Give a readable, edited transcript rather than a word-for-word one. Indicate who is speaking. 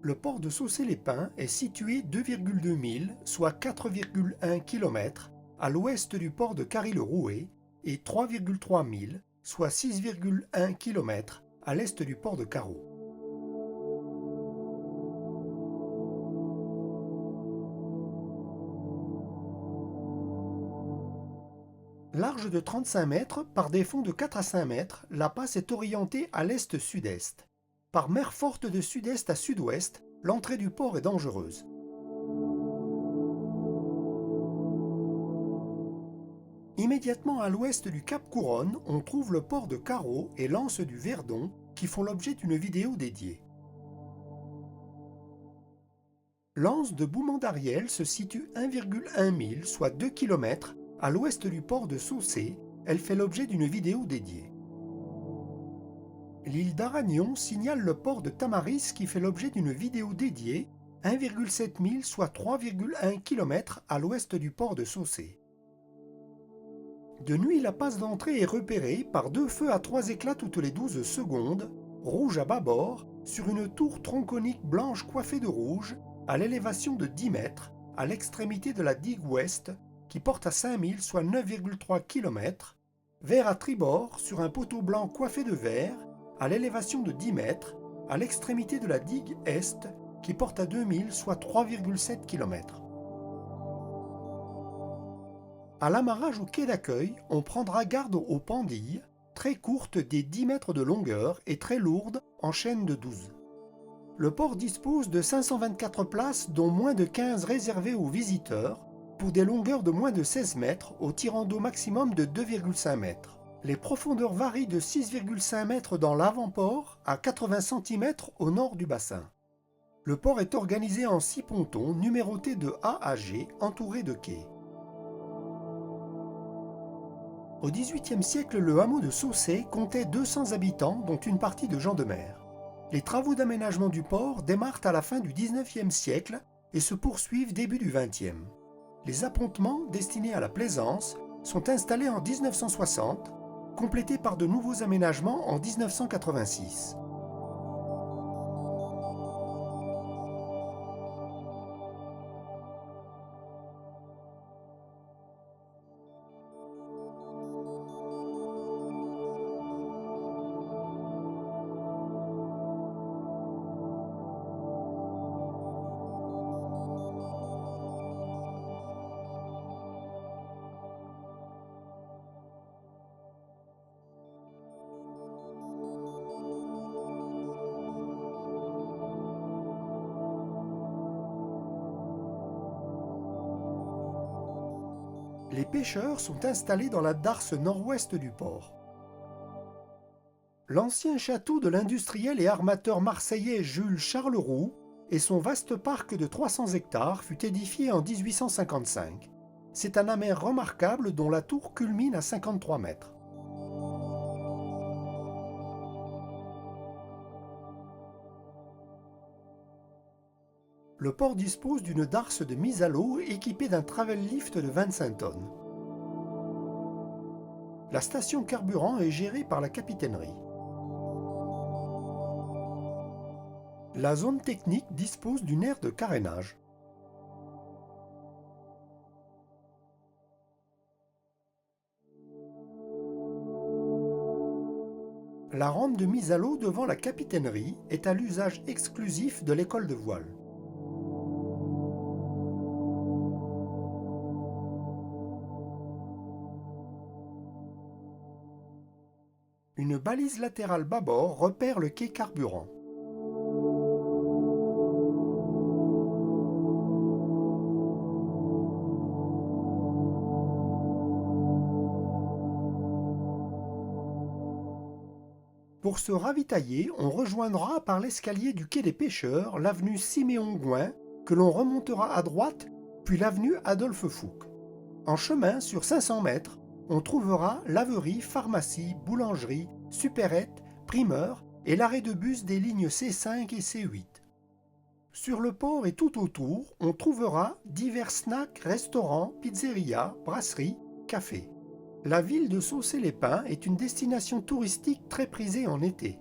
Speaker 1: Le port de Saucé-les-Pins est situé 2,2 milles, soit 4,1 km, à l'ouest du port de Carry-le-Rouet et 3,3 milles, soit 6,1 km, à l'est du port de Carreau. Large de 35 mètres, par des fonds de 4 à 5 mètres, la passe est orientée à l'est-sud-est. Par mer forte de sud-est à sud-ouest, l'entrée du port est dangereuse. Immédiatement à l'ouest du Cap Couronne, on trouve le port de Carreau et l'anse du Verdon qui font l'objet d'une vidéo dédiée. L'anse de Boumand-d'Ariel se situe 1,1 mille, soit 2 km, à l'ouest du port de Saucé. Elle fait l'objet d'une vidéo dédiée. L'île d'Aragnon signale le port de Tamaris qui fait l'objet d'une vidéo dédiée, 1,7 mille, soit 3,1 km, à l'ouest du port de Saucé. De nuit, la passe d'entrée est repérée par 2 feux à 3 éclats toutes les 12 secondes, rouge à bâbord, sur une tour tronconique blanche coiffée de rouge, à l'élévation de 10 mètres, à l'extrémité de la digue ouest, qui porte à 5000, soit 9,3 km, vert à tribord sur un poteau blanc coiffé de vert, à l'élévation de 10 mètres, à l'extrémité de la digue est, qui porte à 2000, soit 3,7 km. À l'amarrage au quai d'accueil, on prendra garde aux pendilles, très courtes des 10 mètres de longueur et très lourdes en chaîne de 12. Le port dispose de 524 places, dont moins de 15 réservées aux visiteurs, pour des longueurs de moins de 16 mètres au tirant d'eau maximum de 2,5 mètres. Les profondeurs varient de 6,5 mètres dans l'avant-port à 80 cm au nord du bassin. Le port est organisé en 6 pontons numérotés de A à G entourés de quais. Au XVIIIe siècle, le hameau de Saucé comptait 200 habitants, dont une partie de gens de mer. Les travaux d'aménagement du port démarrent à la fin du XIXe siècle et se poursuivent début du XXe. Les appontements destinés à la plaisance sont installés en 1960, complétés par de nouveaux aménagements en 1986. Les pêcheurs sont installés dans la darse nord-ouest du port. L'ancien château de l'industriel et armateur marseillais Jules Charleroux et son vaste parc de 300 hectares fut édifié en 1855. C'est un amer remarquable dont la tour culmine à 53 mètres. Le port dispose d'une darse de mise à l'eau équipée d'un travel lift de 25 tonnes. La station carburant est gérée par la capitainerie. La zone technique dispose d'une aire de carénage. La rampe de mise à l'eau devant la capitainerie est à l'usage exclusif de l'école de voile. Une balise latérale bâbord repère le quai carburant. Pour se ravitailler, on rejoindra par l'escalier du quai des pêcheurs l'avenue Siméon-Gouin, que l'on remontera à droite, puis l'avenue Adolphe Fouque. En chemin, sur 500 mètres, on trouvera laverie, pharmacie, boulangerie, supérette, primeur et l'arrêt de bus des lignes C5 et C8. Sur le port et tout autour, on trouvera divers snacks, restaurants, pizzerias, brasseries, cafés. La ville de Saucé-les-Pins est une destination touristique très prisée en été.